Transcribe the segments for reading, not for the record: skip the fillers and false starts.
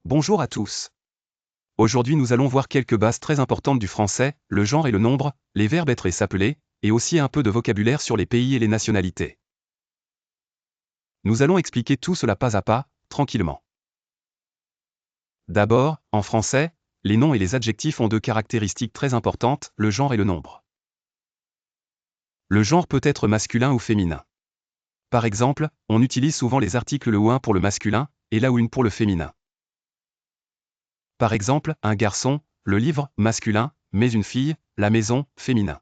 Bonjour à tous. Aujourd'hui nous allons voir quelques bases très importantes du français, le genre et le nombre, les verbes être et s'appeler, et aussi un peu de vocabulaire sur les pays et les nationalités. Nous allons expliquer tout cela pas à pas, tranquillement. D'abord, en français, les noms et les adjectifs ont deux caractéristiques très importantes, le genre et le nombre. Le genre peut être masculin ou féminin. Par exemple, on utilise souvent les articles le ou un pour le masculin, et la ou une pour le féminin. Par exemple, un garçon, le livre, masculin, mais une fille, la maison, féminin.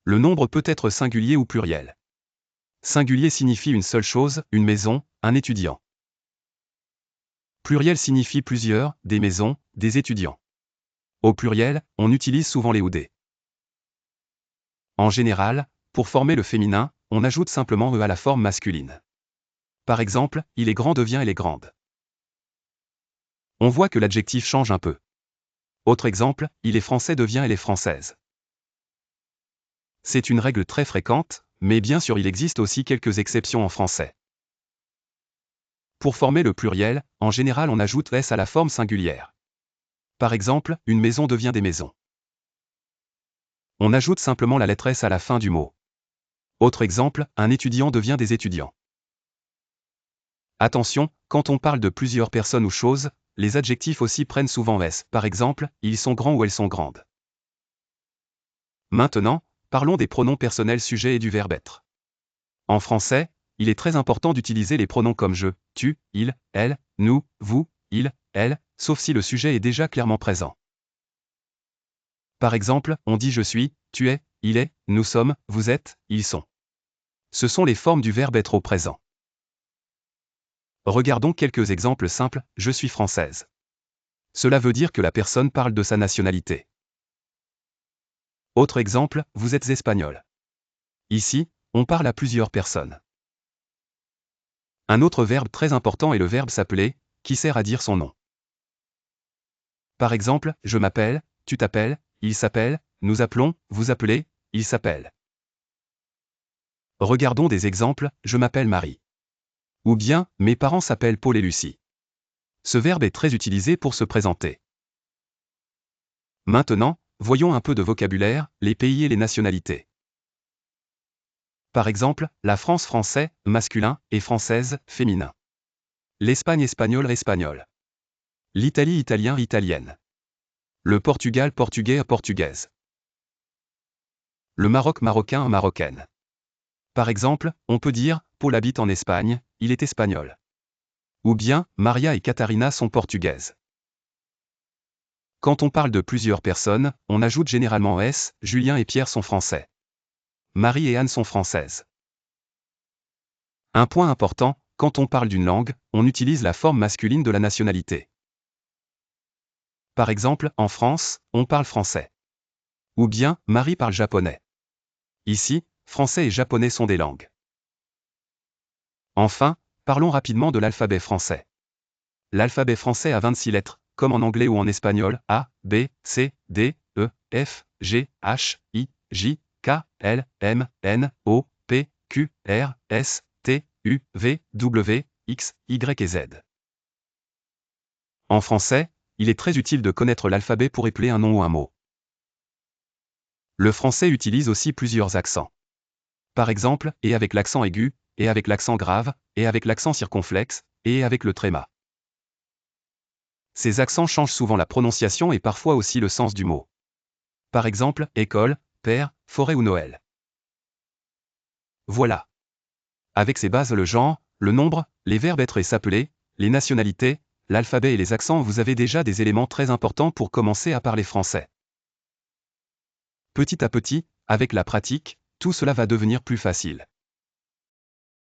Le nombre peut être singulier ou pluriel. Singulier signifie une seule chose, une maison, un étudiant. Pluriel signifie plusieurs, des maisons, des étudiants. Au pluriel, on utilise souvent les ou des. En général, pour former le féminin, on ajoute simplement e à la forme masculine. Par exemple, il est grand devient elle est grande. On voit que l'adjectif change un peu. Autre exemple, il est français devient elle est française. C'est une règle très fréquente, mais bien sûr il existe aussi quelques exceptions en français. Pour former le pluriel, en général on ajoute s à la forme singulière. Par exemple, une maison devient des maisons. On ajoute simplement la lettre s à la fin du mot. Autre exemple, un étudiant devient des étudiants. Attention, quand on parle de plusieurs personnes ou choses, les adjectifs aussi prennent souvent s. Par exemple, ils sont grands ou elles sont grandes. Maintenant, parlons des pronoms personnels sujets et du verbe être. En français, il est très important d'utiliser les pronoms comme je, tu, il, elle, nous, vous, il, elle, sauf si le sujet est déjà clairement présent. Par exemple, on dit je suis, tu es, il est, nous sommes, vous êtes, ils sont. Ce sont les formes du verbe être au présent. Regardons quelques exemples simples, je suis française. Cela veut dire que la personne parle de sa nationalité. Autre exemple, vous êtes espagnol. Ici, on parle à plusieurs personnes. Un autre verbe très important est le verbe s'appeler, qui sert à dire son nom. Par exemple, je m'appelle, tu t'appelles, il s'appelle, nous appelons, vous appelez, il s'appelle. Regardons des exemples, je m'appelle Marie. Ou bien, mes parents s'appellent Paul et Lucie. Ce verbe est très utilisé pour se présenter. Maintenant, voyons un peu de vocabulaire, les pays et les nationalités. Par exemple, la France français, masculin, et française, féminin. L'Espagne espagnol espagnol. L'Italie italien italienne. Le Portugal portugais portugaise. Le Maroc marocain marocaine. Par exemple, on peut dire, Paul habite en Espagne, il est espagnol. Ou bien, Maria et Catarina sont portugaises. Quand on parle de plusieurs personnes, on ajoute généralement s, Julien et Pierre sont français. Marie et Anne sont françaises. Un point important, quand on parle d'une langue, on utilise la forme masculine de la nationalité. Par exemple, en France, on parle français. Ou bien, Marie parle japonais. Ici, français et japonais sont des langues. Enfin, parlons rapidement de l'alphabet français. L'alphabet français a 26 lettres, comme en anglais ou en espagnol, A, B, C, D, E, F, G, H, I, J, K, L, M, N, O, P, Q, R, S, T, U, V, W, X, Y et Z. En français, il est très utile de connaître l'alphabet pour épeler un nom ou un mot. Le français utilise aussi plusieurs accents. Par exemple, et avec l'accent aigu, et avec l'accent grave, et avec l'accent circonflexe, et avec le tréma. Ces accents changent souvent la prononciation et parfois aussi le sens du mot. Par exemple, école, père, forêt ou Noël. Voilà. Avec ces bases le genre, le nombre, les verbes être et s'appeler, les nationalités, l'alphabet et les accents, vous avez déjà des éléments très importants pour commencer à parler français. Petit à petit, avec la pratique, tout cela va devenir plus facile.